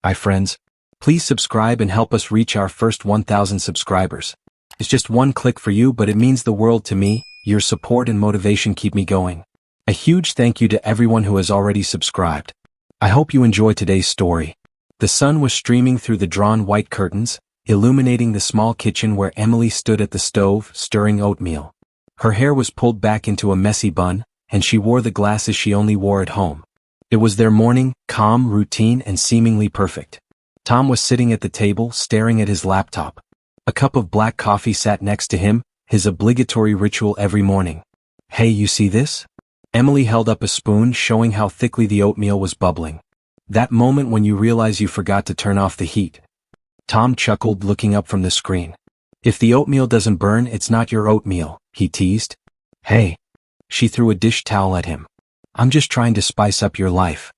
Hi friends. Please subscribe and help us reach our first 1,000 subscribers. It's just one click for you, but it means the world to me. Your support and motivation keep me going. A huge thank you to everyone who has already subscribed. I hope you enjoy today's story. The sun was streaming through the drawn white curtains, illuminating the small kitchen where Emily stood at the stove, stirring oatmeal. Her hair was pulled back into a messy bun, and she wore the glasses she only wore at home. It was their morning, calm, routine, and seemingly perfect. Tom was sitting at the table, staring at his laptop. A cup of black coffee sat next to him, his obligatory ritual every morning. Hey, you see this? Emily held up a spoon, showing how thickly the oatmeal was bubbling. That moment when you realize you forgot to turn off the heat. Tom chuckled, looking up from the screen. If the oatmeal doesn't burn, it's not your oatmeal, he teased. Hey. She threw a dish towel at him. I'm just trying to spice up your life.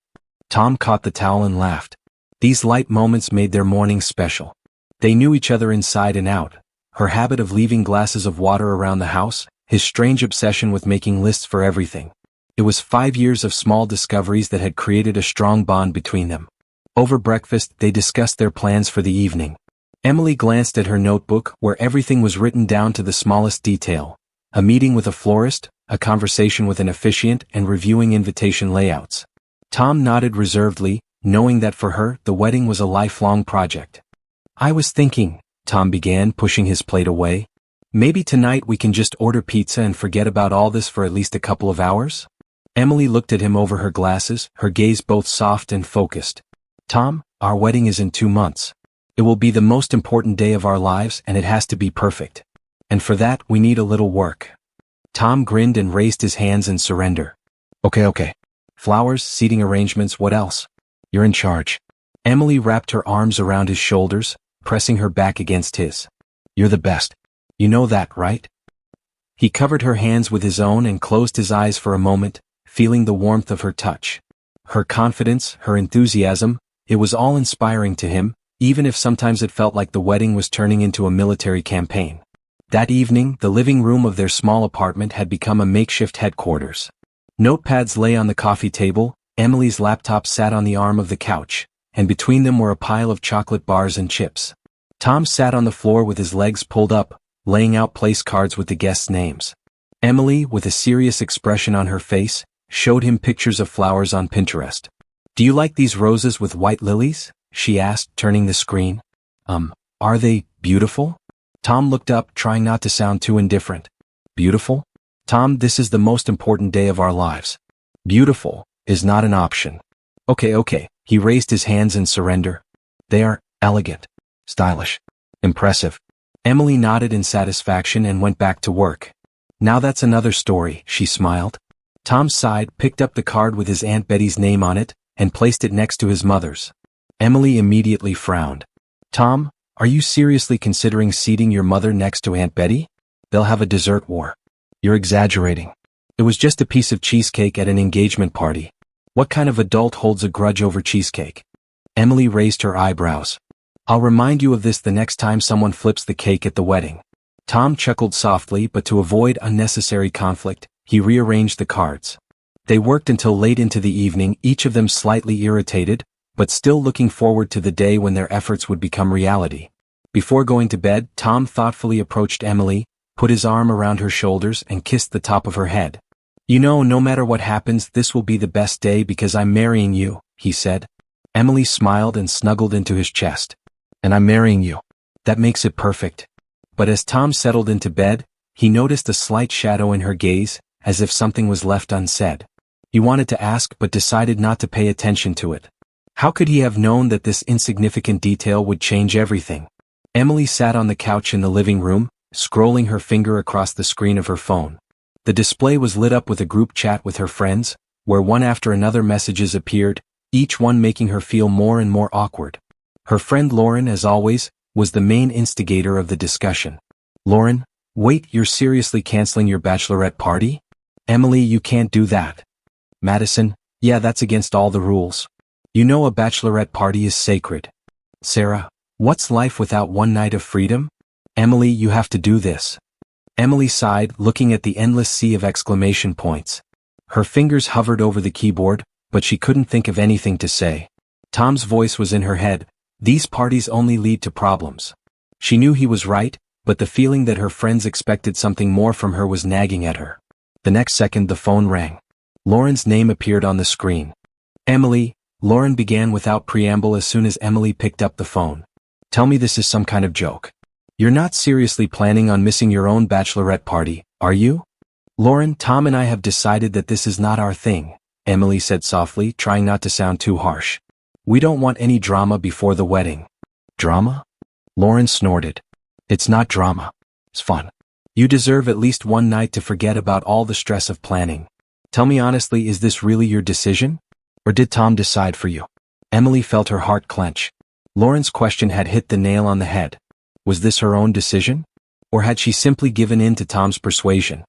Tom caught the towel and laughed. These light moments made their morning special. They knew each other inside and out. Her habit of leaving glasses of water around the house, his strange obsession with making lists for everything. It was 5 years of small discoveries that had created a strong bond between them. Over breakfast, they discussed their plans for the evening. Emily glanced at her notebook, where everything was written down to the smallest detail. A meeting with a florist, a conversation with an officiant, and reviewing invitation layouts. Tom nodded reservedly, knowing that for her, the wedding was a lifelong project. I was thinking, Tom began, pushing his plate away. Maybe tonight we can just order pizza and forget about all this for at least a couple of hours? Emily looked at him over her glasses, her gaze both soft and focused. Tom, our wedding is in 2 months. It will be the most important day of our lives, and it has to be perfect. And for that, we need a little work. Tom grinned and raised his hands in surrender. Okay. Flowers, seating arrangements, what else? You're in charge. Emily wrapped her arms around his shoulders, pressing her back against his. You're the best. You know that, right? He covered her hands with his own and closed his eyes for a moment, feeling the warmth of her touch. Her confidence, her enthusiasm, it was all inspiring to him, even if sometimes it felt like the wedding was turning into a military campaign. That evening, the living room of their small apartment had become a makeshift headquarters. Notepads lay on the coffee table, Emily's laptop sat on the arm of the couch, and between them were a pile of chocolate bars and chips. Tom sat on the floor with his legs pulled up, laying out place cards with the guests' names. Emily, with a serious expression on her face, showed him pictures of flowers on Pinterest. Do you like these roses with white lilies? She asked, turning the screen. Are they beautiful? Tom looked up, trying not to sound too indifferent. Beautiful? Tom, this is the most important day of our lives. Beautiful is not an option. Okay. He raised his hands in surrender. They are elegant, stylish, impressive. Emily nodded in satisfaction and went back to work. Now that's another story, she smiled. Tom sighed, picked up the card with his Aunt Betty's name on it, and placed it next to his mother's. Emily immediately frowned. Tom, are you seriously considering seating your mother next to Aunt Betty? They'll have a dessert war. You're exaggerating. It was just a piece of cheesecake at an engagement party. What kind of adult holds a grudge over cheesecake? Emily raised her eyebrows. I'll remind you of this the next time someone flips the cake at the wedding. Tom chuckled softly, but to avoid unnecessary conflict, he rearranged the cards. They worked until late into the evening, each of them slightly irritated, but still looking forward to the day when their efforts would become reality. Before going to bed, Tom thoughtfully approached Emily, put his arm around her shoulders and kissed the top of her head. You know, no matter what happens, this will be the best day because I'm marrying you, he said. Emily smiled and snuggled into his chest. And I'm marrying you. That makes it perfect. But as Tom settled into bed, he noticed a slight shadow in her gaze, as if something was left unsaid. He wanted to ask but decided not to pay attention to it. How could he have known that this insignificant detail would change everything? Emily sat on the couch in the living room, scrolling her finger across the screen of her phone. The display was lit up with a group chat with her friends, where one after another messages appeared, each one making her feel more and more awkward. Her friend Lauren, as always, was the main instigator of the discussion. Lauren, wait, you're seriously canceling your bachelorette party? Emily, you can't do that. Madison, yeah, that's against all the rules. You know a bachelorette party is sacred. Sarah, what's life without one night of freedom? Emily, you have to do this. Emily sighed, looking at the endless sea of exclamation points. Her fingers hovered over the keyboard, but she couldn't think of anything to say. Tom's voice was in her head. These parties only lead to problems. She knew he was right, but the feeling that her friends expected something more from her was nagging at her. The next second the phone rang. Lauren's name appeared on the screen. Emily, Lauren began without preamble as soon as Emily picked up the phone. Tell me this is some kind of joke. You're not seriously planning on missing your own bachelorette party, are you? Lauren, Tom and I have decided that this is not our thing, Emily said softly, trying not to sound too harsh. We don't want any drama before the wedding. Drama? Lauren snorted. It's not drama. It's fun. You deserve at least one night to forget about all the stress of planning. Tell me honestly, is this really your decision? Or did Tom decide for you? Emily felt her heart clench. Lauren's question had hit the nail on the head. Was this her own decision? Or had she simply given in to Tom's persuasion?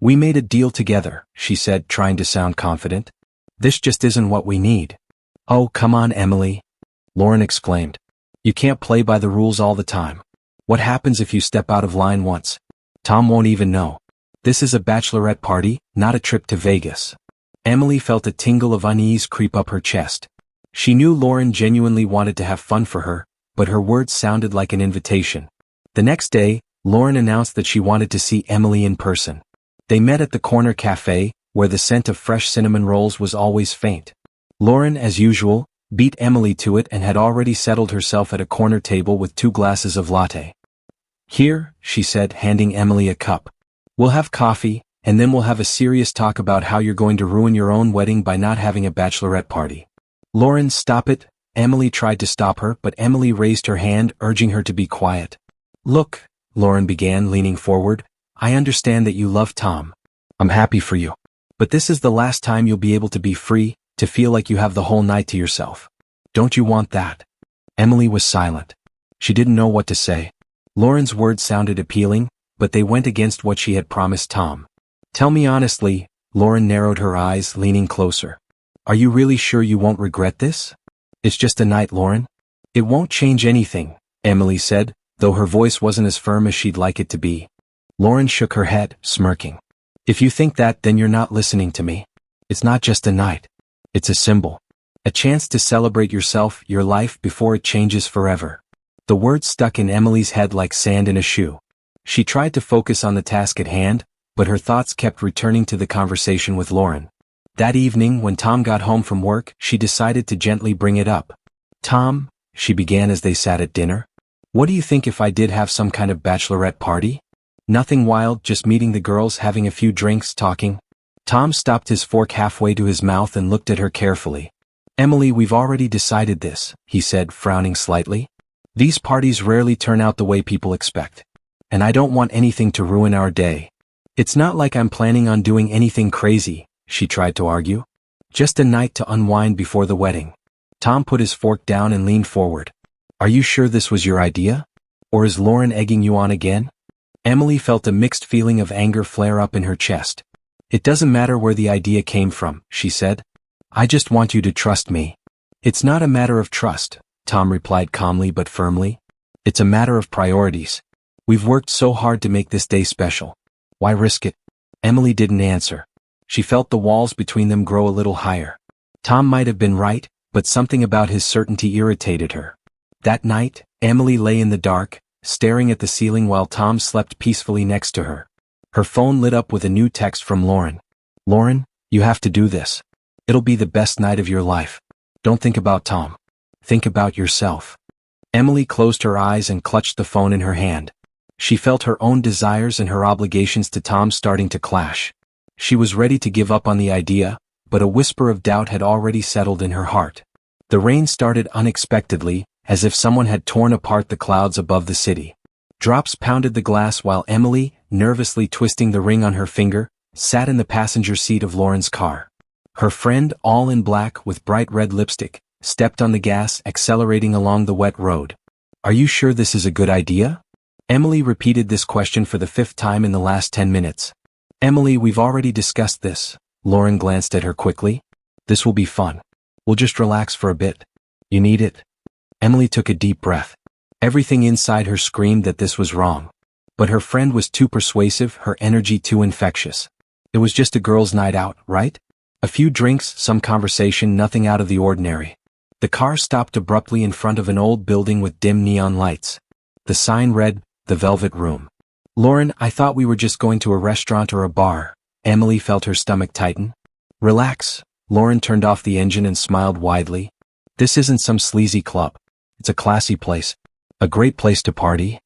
We made a deal together, she said, trying to sound confident. This just isn't what we need. Oh, come on, Emily, Lauren exclaimed. You can't play by the rules all the time. What happens if you step out of line once? Tom won't even know. This is a bachelorette party, not a trip to Vegas. Emily felt a tingle of unease creep up her chest. She knew Lauren genuinely wanted to have fun for her, but her words sounded like an invitation. The next day, Lauren announced that she wanted to see Emily in person. They met at the corner cafe, where the scent of fresh cinnamon rolls was always faint. Lauren, as usual, beat Emily to it and had already settled herself at a corner table with 2 glasses of latte. Here, she said, handing Emily a cup. We'll have coffee, and then we'll have a serious talk about how you're going to ruin your own wedding by not having a bachelorette party. Lauren, stop it. Emily tried to stop her, but Emily raised her hand, urging her to be quiet. Look, Lauren began, leaning forward, I understand that you love Tom. I'm happy for you. But this is the last time you'll be able to be free, to feel like you have the whole night to yourself. Don't you want that? Emily was silent. She didn't know what to say. Lauren's words sounded appealing, but they went against what she had promised Tom. Tell me honestly, Lauren narrowed her eyes, leaning closer. Are you really sure you won't regret this? It's just a night, Lauren. It won't change anything, Emily said, though her voice wasn't as firm as she'd like it to be. Lauren shook her head, smirking. If you think that, then you're not listening to me. It's not just a night. It's a symbol. A chance to celebrate yourself, your life, before it changes forever. The words stuck in Emily's head like sand in a shoe. She tried to focus on the task at hand, but her thoughts kept returning to the conversation with Lauren. That evening, when Tom got home from work, she decided to gently bring it up. Tom, she began as they sat at dinner. What do you think if I did have some kind of bachelorette party? Nothing wild, just meeting the girls, having a few drinks, talking. Tom stopped his fork halfway to his mouth and looked at her carefully. Emily, we've already decided this, he said, frowning slightly. These parties rarely turn out the way people expect. And I don't want anything to ruin our day. It's not like I'm planning on doing anything crazy, she tried to argue. Just a night to unwind before the wedding. Tom put his fork down and leaned forward. Are you sure this was your idea? Or is Lauren egging you on again? Emily felt a mixed feeling of anger flare up in her chest. It doesn't matter where the idea came from, she said. I just want you to trust me. It's not a matter of trust, Tom replied calmly but firmly. It's a matter of priorities. We've worked so hard to make this day special. Why risk it? Emily didn't answer. She felt the walls between them grow a little higher. Tom might have been right, but something about his certainty irritated her. That night, Emily lay in the dark, staring at the ceiling while Tom slept peacefully next to her. Her phone lit up with a new text from Lauren. Lauren, you have to do this. It'll be the best night of your life. Don't think about Tom. Think about yourself. Emily closed her eyes and clutched the phone in her hand. She felt her own desires and her obligations to Tom starting to clash. She was ready to give up on the idea, but a whisper of doubt had already settled in her heart. The rain started unexpectedly, as if someone had torn apart the clouds above the city. Drops pounded the glass while Emily, nervously twisting the ring on her finger, sat in the passenger seat of Lauren's car. Her friend, all in black with bright red lipstick, stepped on the gas, accelerating along the wet road. Are you sure this is a good idea? Emily repeated this question for the 5th time in the last 10 minutes. Emily, we've already discussed this. Lauren glanced at her quickly. This will be fun. We'll just relax for a bit. You need it? Emily took a deep breath. Everything inside her screamed that this was wrong. But her friend was too persuasive, her energy too infectious. It was just a girls' night out, right? A few drinks, some conversation, nothing out of the ordinary. The car stopped abruptly in front of an old building with dim neon lights. The sign read, "The Velvet Room." "Lauren, I thought we were just going to a restaurant or a bar." Emily felt her stomach tighten. "Relax." Lauren turned off the engine and smiled widely. "This isn't some sleazy club. It's a classy place. A great place to party."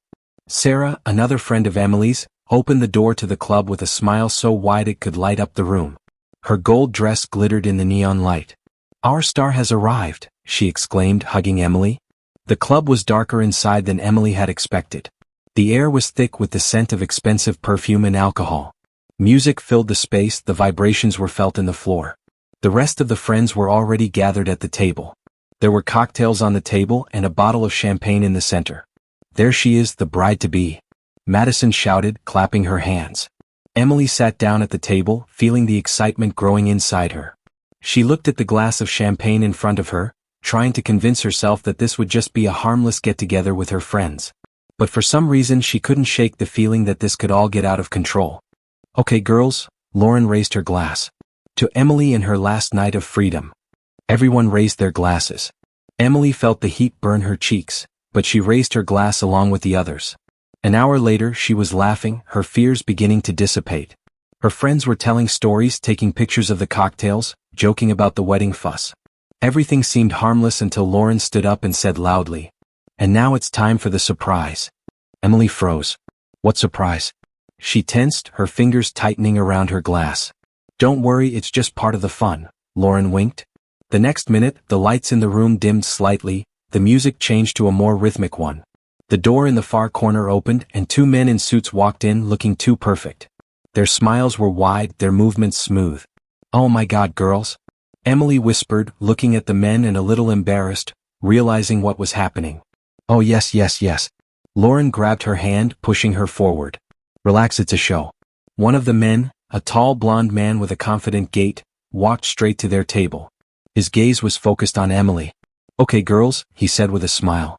Sarah, another friend of Emily's, opened the door to the club with a smile so wide it could light up the room. Her gold dress glittered in the neon light. "Our star has arrived," she exclaimed, hugging Emily. The club was darker inside than Emily had expected. The air was thick with the scent of expensive perfume and alcohol. Music filled the space, the vibrations were felt in the floor. The rest of the friends were already gathered at the table. There were cocktails on the table and a bottle of champagne in the center. "There she is, the bride-to-be," Madison shouted, clapping her hands. Emily sat down at the table, feeling the excitement growing inside her. She looked at the glass of champagne in front of her, trying to convince herself that this would just be a harmless get-together with her friends. But for some reason she couldn't shake the feeling that this could all get out of control. "Okay girls," Lauren raised her glass. "To Emily in her last night of freedom." Everyone raised their glasses. Emily felt the heat burn her cheeks, but she raised her glass along with the others. An hour later she was laughing, her fears beginning to dissipate. Her friends were telling stories, taking pictures of the cocktails, joking about the wedding fuss. Everything seemed harmless until Lauren stood up and said loudly, "And now it's time for the surprise." Emily froze. "What surprise?" She tensed, her fingers tightening around her glass. "Don't worry, it's just part of the fun," Lauren winked. The next minute, the lights in the room dimmed slightly, the music changed to a more rhythmic one. The door in the far corner opened and two men in suits walked in looking too perfect. Their smiles were wide, their movements smooth. "Oh my God, girls," Emily whispered, looking at the men and a little embarrassed, realizing what was happening. "Oh yes, yes, yes." Lauren grabbed her hand, pushing her forward. "Relax, it's a show." One of the men, a tall blonde man with a confident gait, walked straight to their table. His gaze was focused on Emily. "Okay girls," he said with a smile.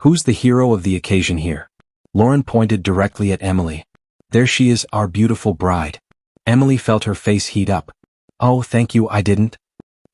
"Who's the hero of the occasion here?" Lauren pointed directly at Emily. "There she is, our beautiful bride." Emily felt her face heat up. "Oh, thank you, I didn't,"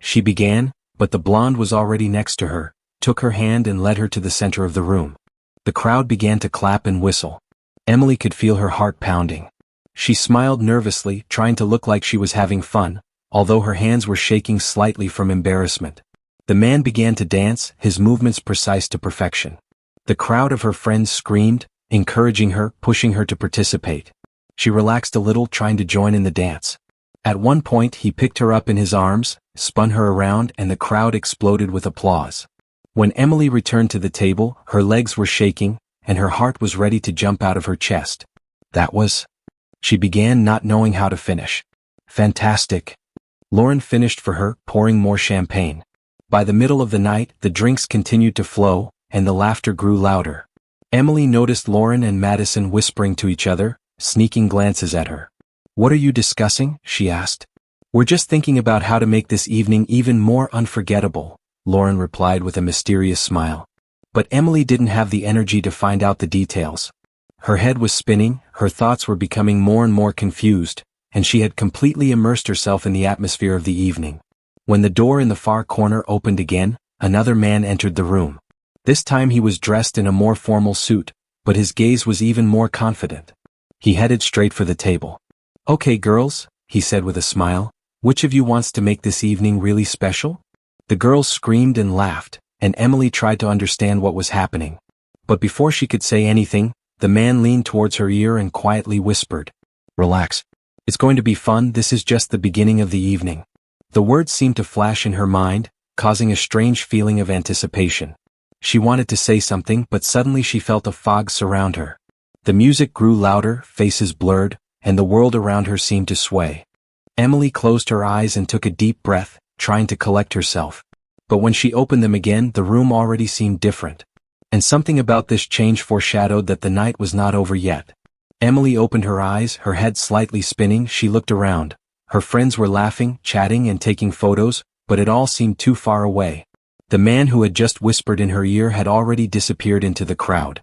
she began, but the blonde was already next to her, took her hand and led her to the center of the room. The crowd began to clap and whistle. Emily could feel her heart pounding. She smiled nervously, trying to look like she was having fun, although her hands were shaking slightly from embarrassment. The man began to dance, his movements precise to perfection. The crowd of her friends screamed, encouraging her, pushing her to participate. She relaxed a little, trying to join in the dance. At one point he picked her up in his arms, spun her around, and the crowd exploded with applause. When Emily returned to the table, her legs were shaking, and her heart was ready to jump out of her chest. "That was..." she began, not knowing how to finish. "Fantastic." Lauren finished for her, pouring more champagne. By the middle of the night, the drinks continued to flow, and the laughter grew louder. Emily noticed Lauren and Madison whispering to each other, sneaking glances at her. "What are you discussing?" she asked. "We're just thinking about how to make this evening even more unforgettable," Lauren replied with a mysterious smile. But Emily didn't have the energy to find out the details. Her head was spinning, her thoughts were becoming more and more confused, and she had completely immersed herself in the atmosphere of the evening. When the door in the far corner opened again, another man entered the room. This time he was dressed in a more formal suit, but his gaze was even more confident. He headed straight for the table. "Okay girls," he said with a smile, "which of you wants to make this evening really special?" The girls screamed and laughed, and Emily tried to understand what was happening. But before she could say anything, the man leaned towards her ear and quietly whispered, "Relax. It's going to be fun, this is just the beginning of the evening." The words seemed to flash in her mind, causing a strange feeling of anticipation. She wanted to say something, but suddenly she felt a fog surround her. The music grew louder, faces blurred, and the world around her seemed to sway. Emily closed her eyes and took a deep breath, trying to collect herself. But when she opened them again, the room already seemed different. And something about this change foreshadowed that the night was not over yet. Emily opened her eyes, her head slightly spinning. She looked around. Her friends were laughing, chatting, and taking photos, but it all seemed too far away. The man who had just whispered in her ear had already disappeared into the crowd.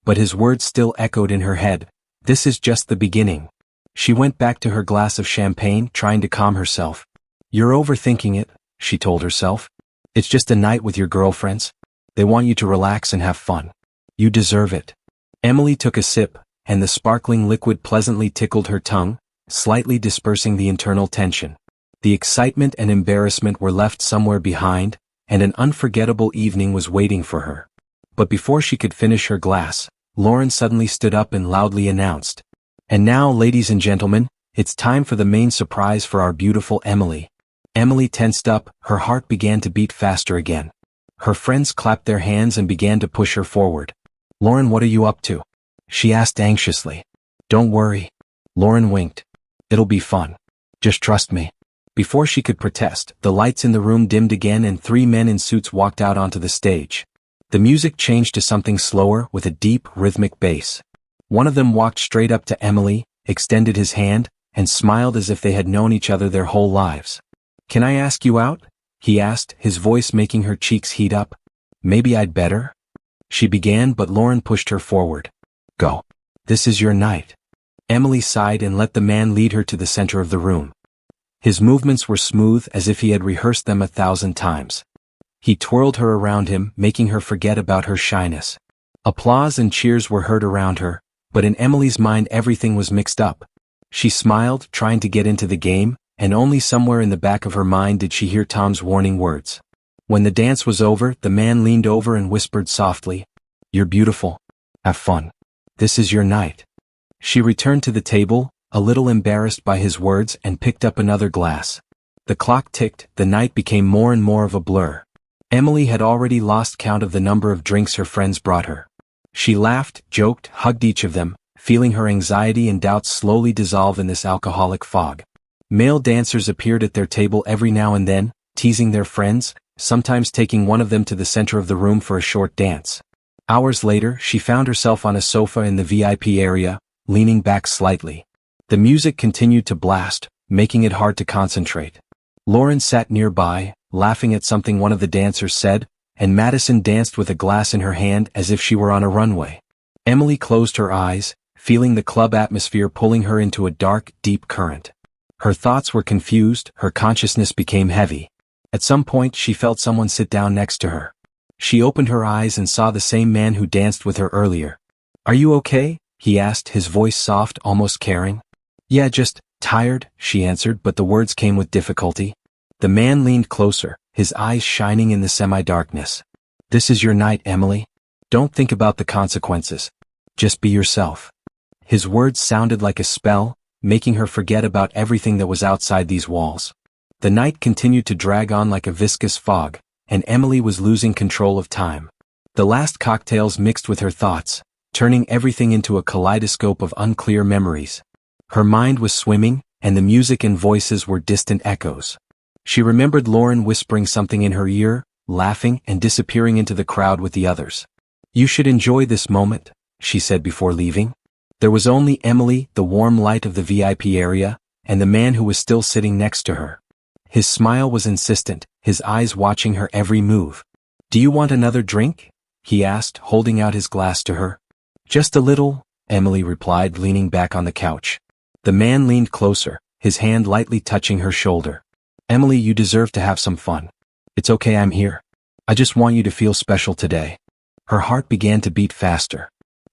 But his words still echoed in her head. "This is just the beginning." She went back to her glass of champagne, trying to calm herself. "You're overthinking it," she told herself. It's just a night with your girlfriends. They want you to relax and have fun. You deserve it. Emily took a sip, and the sparkling liquid pleasantly tickled her tongue, slightly dispersing the internal tension. The excitement and embarrassment were left somewhere behind, and an unforgettable evening was waiting for her. But before she could finish her glass, Lauren suddenly stood up and loudly announced, "And now, ladies and gentlemen, it's time for the main surprise for our beautiful Emily." Emily tensed up, her heart began to beat faster again. Her friends clapped their hands and began to push her forward. "Lauren, what are you up to?" she asked anxiously. "Don't worry." Lauren winked. "It'll be fun. Just trust me." Before she could protest, the lights in the room dimmed again and 3 men in suits walked out onto the stage. The music changed to something slower with a deep, rhythmic bass. One of them walked straight up to Emily, extended his hand, and smiled as if they had known each other their whole lives. "Can I ask you out?" he asked, his voice making her cheeks heat up. "Maybe I'd better?" she began, but Lauren pushed her forward. "Go. This is your night." Emily sighed and let the man lead her to the center of the room. His movements were smooth as if he had rehearsed them 1,000 times. He twirled her around him, making her forget about her shyness. Applause and cheers were heard around her, but in Emily's mind everything was mixed up. She smiled, trying to get into the game, and only somewhere in the back of her mind did she hear Tom's warning words. When the dance was over, the man leaned over and whispered softly, "You're beautiful. Have fun. This is your night." She returned to the table, a little embarrassed by his words, and picked up another glass. The clock ticked, the night became more and more of a blur. Emily had already lost count of the number of drinks her friends brought her. She laughed, joked, hugged each of them, feeling her anxiety and doubts slowly dissolve in this alcoholic fog. Male dancers appeared at their table every now and then, teasing their friends, sometimes taking one of them to the center of the room for a short dance. Hours later, she found herself on a sofa in the VIP area, leaning back slightly. The music continued to blast, making it hard to concentrate. Lauren sat nearby, laughing at something one of the dancers said, and Madison danced with a glass in her hand as if she were on a runway. Emily closed her eyes, feeling the club atmosphere pulling her into a dark, deep current. Her thoughts were confused, her consciousness became heavy. At some point she felt someone sit down next to her. She opened her eyes and saw the same man who danced with her earlier. "Are you okay?" he asked, his voice soft, almost caring. "Yeah, just tired," she answered, but the words came with difficulty. The man leaned closer, his eyes shining in the semi-darkness. "This is your night, Emily. Don't think about the consequences. Just be yourself." His words sounded like a spell, making her forget about everything that was outside these walls. The night continued to drag on like a viscous fog, and Emily was losing control of time. The last cocktails mixed with her thoughts, turning everything into a kaleidoscope of unclear memories. Her mind was swimming, and the music and voices were distant echoes. She remembered Lauren whispering something in her ear, laughing and disappearing into the crowd with the others. "You should enjoy this moment," she said before leaving. There was only Emily, the warm light of the VIP area, and the man who was still sitting next to her. His smile was insistent, his eyes watching her every move. "Do you want another drink?" he asked, holding out his glass to her. "Just a little," Emily replied, leaning back on the couch. The man leaned closer, his hand lightly touching her shoulder. "Emily, you deserve to have some fun. It's okay, I'm here. I just want you to feel special today." Her heart began to beat faster.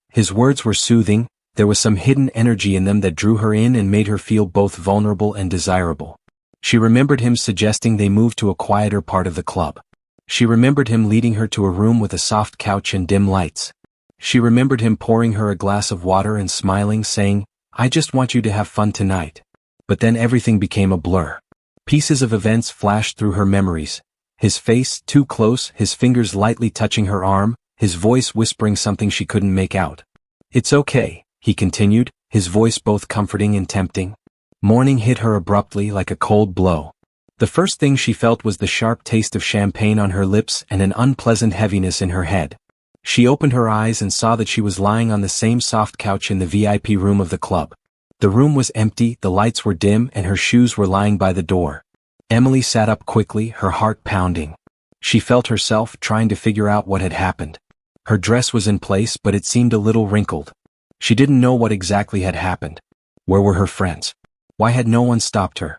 His words were soothing, there was some hidden energy in them that drew her in and made her feel both vulnerable and desirable. She remembered him suggesting they move to a quieter part of the club. She remembered him leading her to a room with a soft couch and dim lights. She remembered him pouring her a glass of water and smiling, saying, "I just want you to have fun tonight." But then everything became a blur. Pieces of events flashed through her memories. His face, too close, his fingers lightly touching her arm, his voice whispering something she couldn't make out. "It's okay," he continued, his voice both comforting and tempting. Morning hit her abruptly like a cold blow. The first thing she felt was the sharp taste of champagne on her lips and an unpleasant heaviness in her head. She opened her eyes and saw that she was lying on the same soft couch in the VIP room of the club. The room was empty, the lights were dim, and her shoes were lying by the door. Emily sat up quickly, her heart pounding. She felt herself trying to figure out what had happened. Her dress was in place, but it seemed a little wrinkled. She didn't know what exactly had happened. Where were her friends? Why had no one stopped her?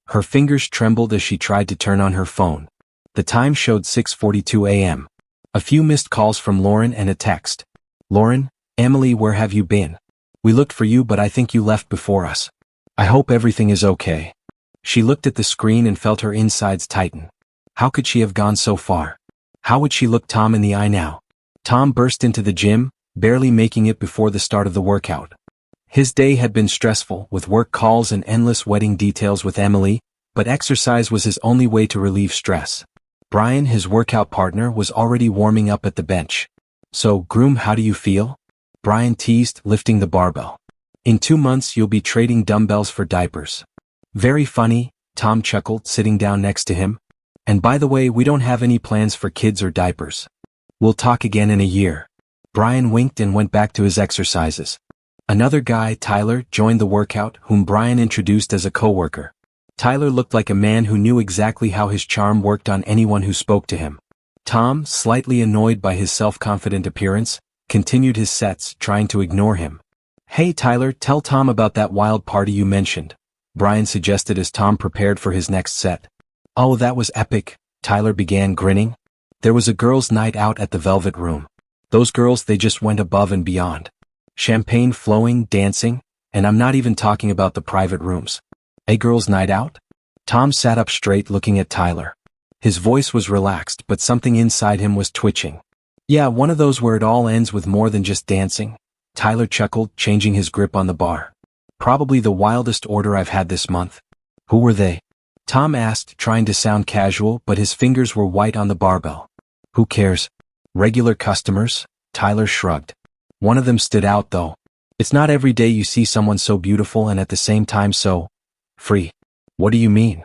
Her fingers trembled as she tried to turn on her phone. The time showed 6:42 a.m. A few missed calls from Lauren and a text. Lauren, Emily, where have you been? We looked for you, but I think you left before us. I hope everything is okay. She looked at the screen and felt her insides tighten. How could she have gone so far? How would she look Tom in the eye now? Tom burst into the gym, barely making it before the start of the workout. His day had been stressful, with work calls and endless wedding details with Emily, but exercise was his only way to relieve stress. Brian, his workout partner, was already warming up at the bench. So, groom, how do you feel? Brian teased, lifting the barbell. In 2 months you'll be trading dumbbells for diapers. Very funny, Tom chuckled, sitting down next to him. And by the way, we don't have any plans for kids or diapers. We'll talk again in a year. Brian winked and went back to his exercises. Another guy, Tyler, joined the workout, whom Brian introduced as a coworker. Tyler looked like a man who knew exactly how his charm worked on anyone who spoke to him. Tom, slightly annoyed by his self-confident appearance, continued his sets, trying to ignore him. Hey Tyler, tell Tom about that wild party you mentioned, Brian suggested as Tom prepared for his next set. Oh, that was epic, Tyler began, grinning. There was a girls' night out at the Velvet Room. Those girls, they just went above and beyond. Champagne flowing, dancing, and I'm not even talking about the private rooms. A girls' night out? Tom sat up straight, looking at Tyler. His voice was relaxed, but something inside him was twitching. Yeah, one of those where it all ends with more than just dancing, Tyler chuckled, changing his grip on the bar. Probably the wildest order I've had this month. Who were they? Tom asked, trying to sound casual, but his fingers were white on the barbell. Who cares? Regular customers? Tyler shrugged. One of them stood out though. It's not every day you see someone so beautiful and at the same time so free. What do you mean?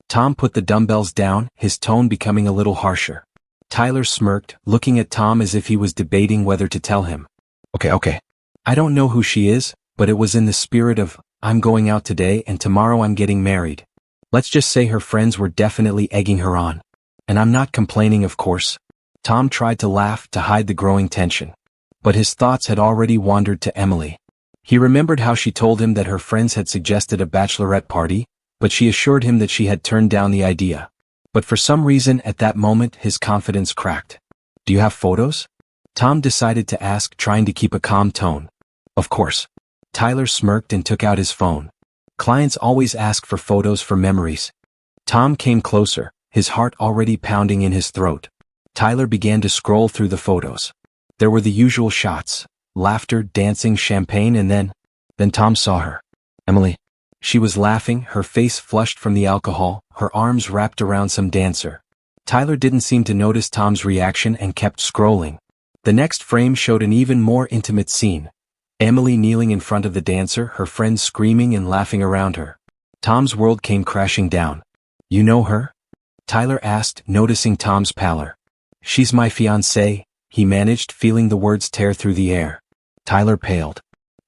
Tom put the dumbbells down, his tone becoming a little harsher. Tyler smirked, looking at Tom as if he was debating whether to tell him. Okay. I don't know who she is, but it was in the spirit of, I'm going out today and tomorrow I'm getting married. Let's just say her friends were definitely egging her on. And I'm not complaining, of course. Tom tried to laugh to hide the growing tension. But his thoughts had already wandered to Emily. He remembered how she told him that her friends had suggested a bachelorette party, but she assured him that she had turned down the idea. But for some reason at that moment his confidence cracked. Do you have photos? Tom decided to ask, trying to keep a calm tone. Of course. Tyler smirked and took out his phone. Clients always ask for photos for memories. Tom came closer, his heart already pounding in his throat. Tyler began to scroll through the photos. There were the usual shots, laughter, dancing, champagne, and then Tom saw her. Emily. She was laughing, her face flushed from the alcohol, her arms wrapped around some dancer. Tyler didn't seem to notice Tom's reaction and kept scrolling. The next frame showed an even more intimate scene. Emily kneeling in front of the dancer, her friends screaming and laughing around her. Tom's world came crashing down. You know her? Tyler asked, noticing Tom's pallor. She's my fiancée, he managed, feeling the words tear through the air. Tyler paled.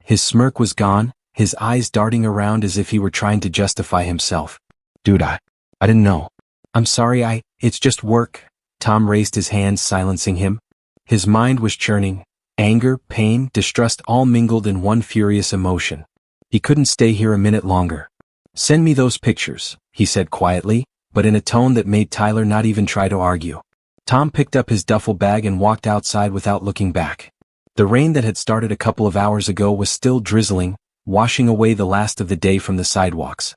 His smirk was gone, his eyes darting around as if he were trying to justify himself. Dude, I didn't know. I'm sorry, it's just work. Tom raised his hands, silencing him. His mind was churning. Anger, pain, distrust all mingled in one furious emotion. He couldn't stay here a minute longer. Send me those pictures, he said quietly, but in a tone that made Tyler not even try to argue. Tom picked up his duffel bag and walked outside without looking back. The rain that had started a couple of hours ago was still drizzling, washing away the last of the day from the sidewalks.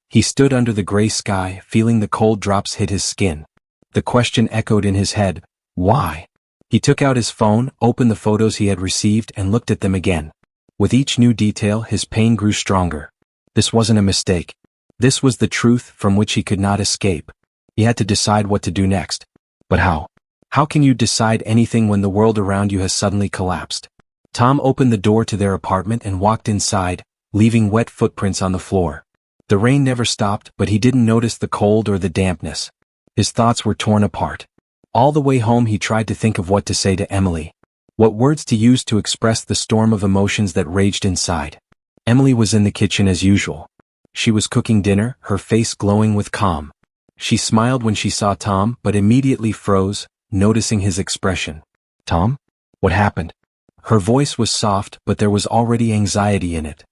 He stood under the gray sky, feeling the cold drops hit his skin. The question echoed in his head, why? He took out his phone, opened the photos he had received, and looked at them again. With each new detail, his pain grew stronger. This wasn't a mistake. This was the truth from which he could not escape. He had to decide what to do next. But how? How can you decide anything when the world around you has suddenly collapsed? Tom opened the door to their apartment and walked inside, leaving wet footprints on the floor. The rain never stopped, but he didn't notice the cold or the dampness. His thoughts were torn apart. All the way home he tried to think of what to say to Emily. What words to use to express the storm of emotions that raged inside. Emily was in the kitchen as usual. She was cooking dinner, her face glowing with calm. She smiled when she saw Tom, but immediately froze, noticing his expression. Tom? What happened? Her voice was soft, but there was already anxiety in it.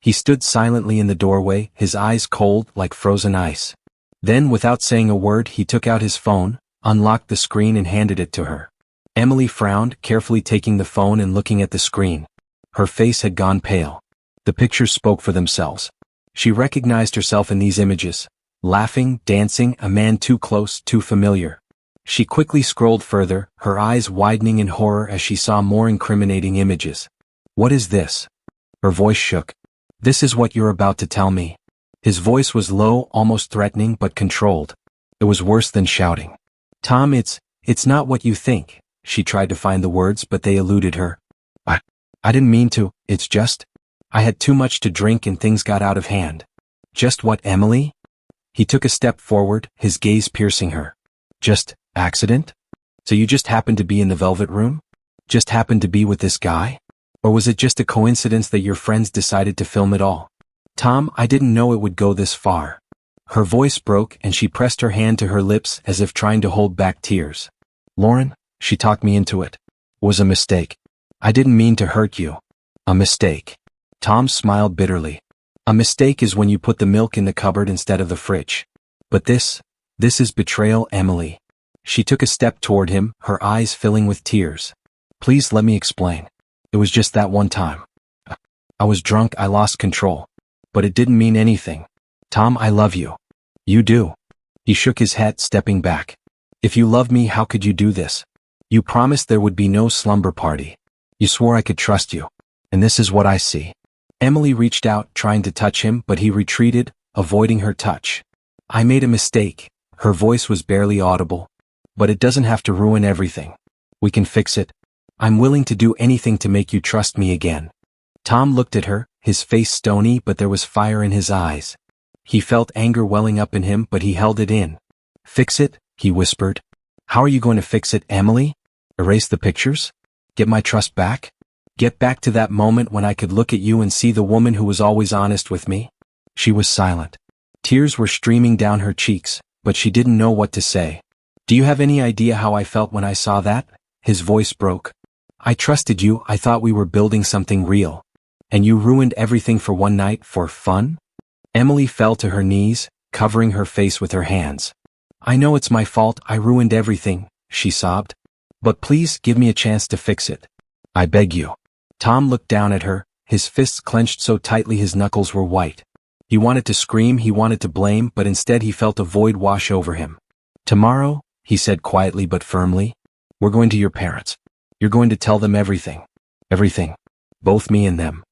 He stood silently in the doorway, his eyes cold like frozen ice. Then, without saying a word, he took out his phone, unlocked the screen and handed it to her. Emily frowned, carefully taking the phone and looking at the screen. Her face had gone pale. The pictures spoke for themselves. She recognized herself in these images. Laughing, dancing, a man too close, too familiar. She quickly scrolled further, her eyes widening in horror as she saw more incriminating images. What is this? Her voice shook. This is what you're about to tell me. His voice was low, almost threatening, but controlled. It was worse than shouting. Tom, it's not what you think. She tried to find the words, but they eluded her. I didn't mean to, it's just, I had too much to drink and things got out of hand. Just what, Emily? He took a step forward, his gaze piercing her. Just, accident? So you just happened to be in the velvet room? Just happened to be with this guy? Or was it just a coincidence that your friends decided to film it all? Tom, I didn't know it would go this far. Her voice broke and she pressed her hand to her lips as if trying to hold back tears. Lauren, she talked me into it. It was a mistake. I didn't mean to hurt you. A mistake. Tom smiled bitterly. A mistake is when you put the milk in the cupboard instead of the fridge. But this is betrayal, Emily. She took a step toward him, her eyes filling with tears. Please let me explain. It was just that one time. I was drunk, I lost control. But it didn't mean anything. Tom, I love you. You do. He shook his head, stepping back. If you love me, how could you do this? You promised there would be no slumber party. You swore I could trust you. And this is what I see. Emily reached out, trying to touch him, but he retreated, avoiding her touch. I made a mistake. Her voice was barely audible. But it doesn't have to ruin everything. We can fix it. I'm willing to do anything to make you trust me again. Tom looked at her, his face stony, but there was fire in his eyes. He felt anger welling up in him, but he held it in. Fix it? He whispered. How are you going to fix it, Emily? Erase the pictures? Get my trust back? Get back to that moment when I could look at you and see the woman who was always honest with me? She was silent. Tears were streaming down her cheeks, but she didn't know what to say. Do you have any idea how I felt when I saw that? His voice broke. I trusted you, I thought we were building something real. And you ruined everything for one night, for fun? Emily fell to her knees, covering her face with her hands. I know it's my fault, I ruined everything, she sobbed. But please give me a chance to fix it. I beg you. Tom looked down at her, his fists clenched so tightly his knuckles were white. He wanted to scream, he wanted to blame, but instead he felt a void wash over him. Tomorrow, he said quietly but firmly, we're going to your parents. You're going to tell them everything. Everything. Both me and them.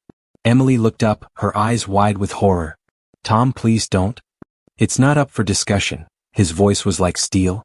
Emily looked up, her eyes wide with horror. Tom, please don't. It's not up for discussion. His voice was like steel.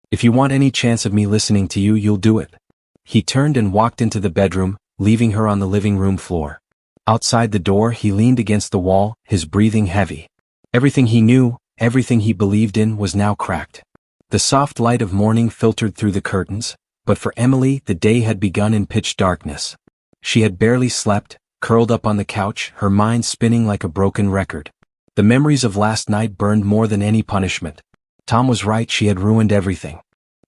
If you want any chance of me listening to you, you'll do it. He turned and walked into the bedroom, leaving her on the living room floor. Outside the door, he leaned against the wall, his breathing heavy. Everything he knew, everything he believed in was now cracked. The soft light of morning filtered through the curtains, but for Emily, the day had begun in pitch darkness. She had barely slept, curled up on the couch, her mind spinning like a broken record. The memories of last night burned more than any punishment. Tom was right, she had ruined everything.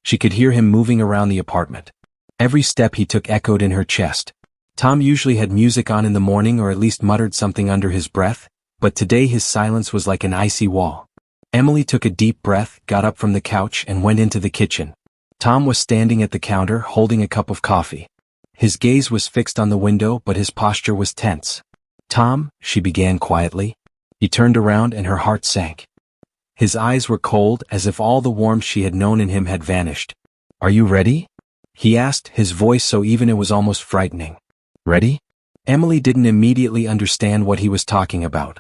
She could hear him moving around the apartment. Every step he took echoed in her chest. Tom usually had music on in the morning or at least muttered something under his breath, but today his silence was like an icy wall. Emily took a deep breath, got up from the couch and went into the kitchen. Tom was standing at the counter holding a cup of coffee. His gaze was fixed on the window, but his posture was tense. Tom, she began quietly. He turned around and her heart sank. His eyes were cold, as if all the warmth she had known in him had vanished. Are you ready? He asked, his voice so even it was almost frightening. Ready? Emily didn't immediately understand what he was talking about.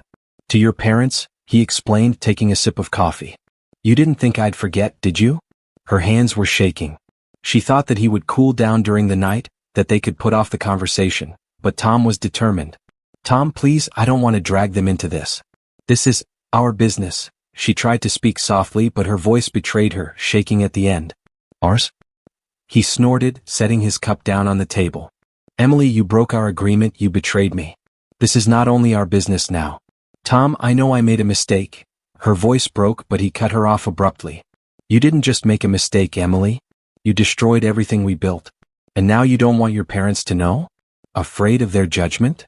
To your parents, he explained, taking a sip of coffee. You didn't think I'd forget, did you? Her hands were shaking. She thought that he would cool down during the night, that they could put off the conversation, but Tom was determined. Tom, please, I don't want to drag them into this. This is our business. She tried to speak softly, but her voice betrayed her, shaking at the end. Ours? He snorted, setting his cup down on the table. Emily, you broke our agreement, you betrayed me. This is not only our business now. Tom, I know I made a mistake. Her voice broke, but he cut her off abruptly. You didn't just make a mistake, Emily. You destroyed everything we built. And now you don't want your parents to know? Afraid of their judgment?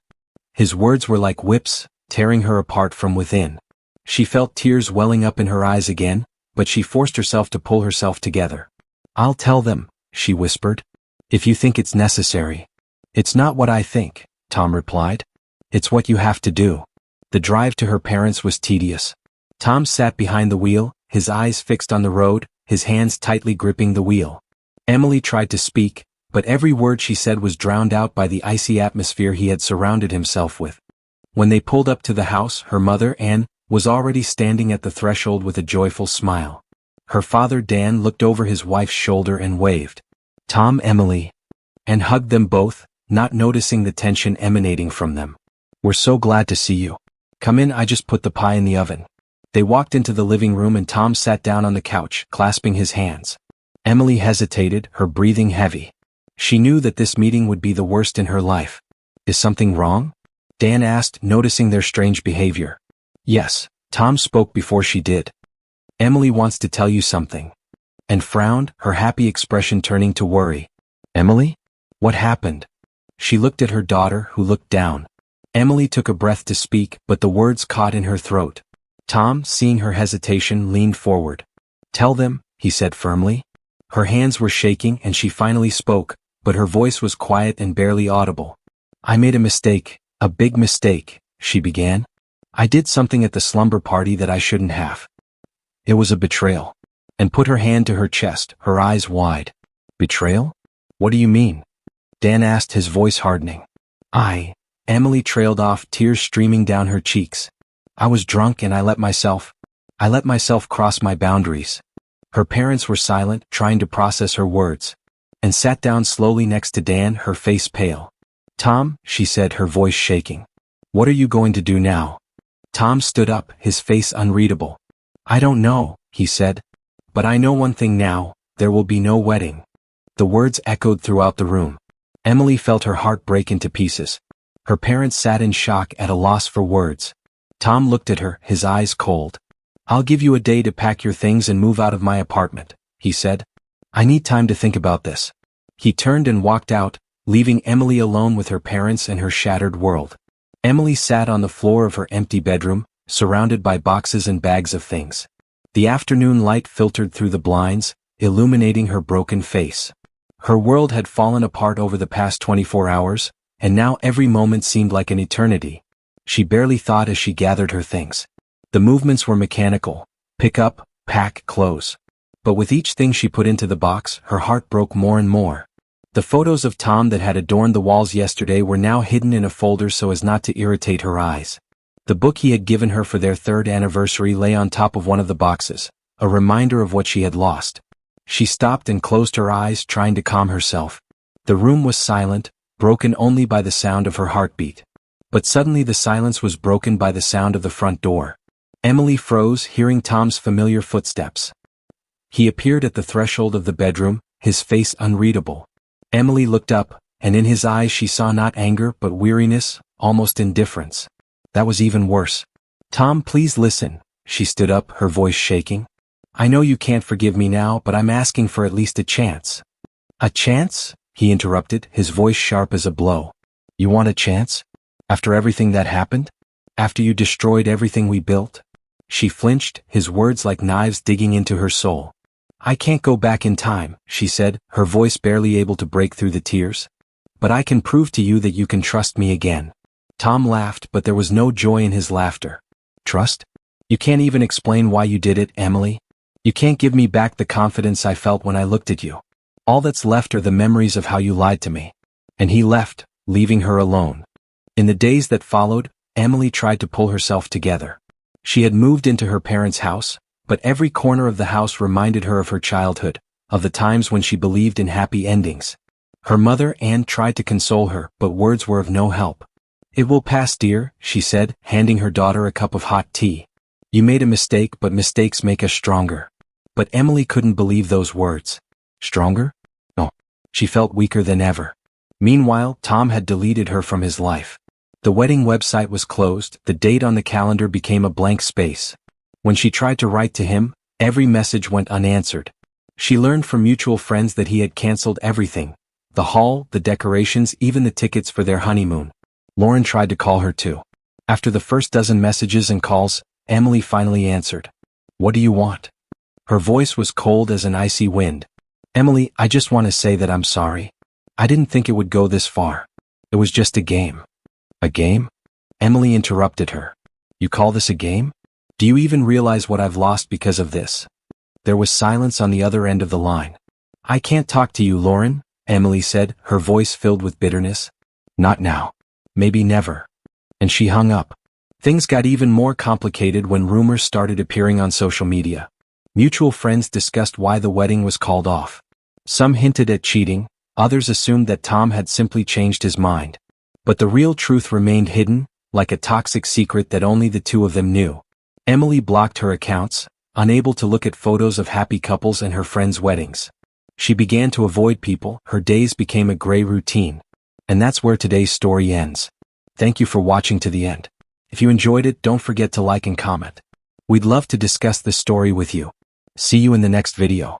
His words were like whips, tearing her apart from within. She felt tears welling up in her eyes again, but she forced herself to pull herself together. "I'll tell them," she whispered. "If you think it's necessary." "It's not what I think," Tom replied. "It's what you have to do." The drive to her parents was tedious. Tom sat behind the wheel, his eyes fixed on the road, his hands tightly gripping the wheel. Emily tried to speak, but every word she said was drowned out by the icy atmosphere he had surrounded himself with. When they pulled up to the house, her mother, Anne, was already standing at the threshold with a joyful smile. Her father, Dan, looked over his wife's shoulder and waved, "Tom, Emily," and hugged them both, not noticing the tension emanating from them. "We're so glad to see you. Come in, I just put the pie in the oven." They walked into the living room and Tom sat down on the couch, clasping his hands. Emily hesitated, her breathing heavy. She knew that this meeting would be the worst in her life. "Is something wrong?" Dan asked, noticing their strange behavior. "Yes," Tom spoke before she did. "Emily wants to tell you something." And frowned, her happy expression turning to worry. "Emily? What happened?" She looked at her daughter, who looked down. Emily took a breath to speak, but the words caught in her throat. Tom, seeing her hesitation, leaned forward. "Tell them," he said firmly. Her hands were shaking and she finally spoke, but her voice was quiet and barely audible. "I made a mistake, a big mistake," she began. "I did something at the slumber party that I shouldn't have. It was a betrayal." And put her hand to her chest, her eyes wide. "Betrayal? What do you mean?" Dan asked, his voice hardening. Emily trailed off, tears streaming down her cheeks. "I was drunk and I let myself cross my boundaries." Her parents were silent, trying to process her words, and sat down slowly next to Dan, her face pale. "Tom," she said, her voice shaking. "What are you going to do now?" Tom stood up, his face unreadable. "I don't know," he said. "But I know one thing now, there will be no wedding." The words echoed throughout the room. Emily felt her heart break into pieces. Her parents sat in shock, at a loss for words. Tom looked at her, his eyes cold. "I'll give you a day to pack your things and move out of my apartment," he said. "I need time to think about this." He turned and walked out, leaving Emily alone with her parents and her shattered world. Emily sat on the floor of her empty bedroom, surrounded by boxes and bags of things. The afternoon light filtered through the blinds, illuminating her broken face. Her world had fallen apart over the past 24 hours, and now every moment seemed like an eternity. She barely thought as she gathered her things. The movements were mechanical: pick up, pack, close. But with each thing she put into the box, her heart broke more and more. The photos of Tom that had adorned the walls yesterday were now hidden in a folder so as not to irritate her eyes. The book he had given her for their 3rd anniversary lay on top of one of the boxes, a reminder of what she had lost. She stopped and closed her eyes, trying to calm herself. The room was silent, broken only by the sound of her heartbeat. But suddenly the silence was broken by the sound of the front door. Emily froze, hearing Tom's familiar footsteps. He appeared at the threshold of the bedroom, his face unreadable. Emily looked up, and in his eyes she saw not anger but weariness, almost indifference. That was even worse. "Tom, please listen." She stood up, her voice shaking. "I know you can't forgive me now, but I'm asking for at least a chance." "A chance?" he interrupted, his voice sharp as a blow. "You want a chance? After everything that happened? After you destroyed everything we built?" She flinched, his words like knives digging into her soul. "I can't go back in time," she said, her voice barely able to break through the tears. "But I can prove to you that you can trust me again." Tom laughed, but there was no joy in his laughter. "Trust? You can't even explain why you did it, Emily. You can't give me back the confidence I felt when I looked at you. All that's left are the memories of how you lied to me." And he left, leaving her alone. In the days that followed, Emily tried to pull herself together. She had moved into her parents' house, but every corner of the house reminded her of her childhood, of the times when she believed in happy endings. Her mother, Anne, tried to console her, but words were of no help. "It will pass, dear," she said, handing her daughter a cup of hot tea. "You made a mistake, but mistakes make us stronger." But Emily couldn't believe those words. Stronger? No. She felt weaker than ever. Meanwhile, Tom had deleted her from his life. The wedding website was closed, the date on the calendar became a blank space. When she tried to write to him, every message went unanswered. She learned from mutual friends that he had canceled everything: the hall, the decorations, even the tickets for their honeymoon. Lauren tried to call her too. After the first dozen messages and calls, Emily finally answered. What do you want? Her voice was cold as an icy wind. Emily, I just want to say that I'm sorry. I didn't think it would go this far. It was just a game. A game? Emily interrupted her. You call this a game? Do you even realize what I've lost because of this? There was silence on the other end of the line. I can't talk to you, Lauren, Emily said, her voice filled with bitterness. Not now. Maybe never. And she hung up. Things got even more complicated when rumors started appearing on social media. Mutual friends discussed why the wedding was called off. Some hinted at cheating, others assumed that Tom had simply changed his mind. But the real truth remained hidden, like a toxic secret that only the two of them knew. Emily blocked her accounts, unable to look at photos of happy couples and her friends' weddings. She began to avoid people, her days became a gray routine. And that's where today's story ends. Thank you for watching to the end. If you enjoyed it, don't forget to like and comment. We'd love to discuss this story with you. See you in the next video.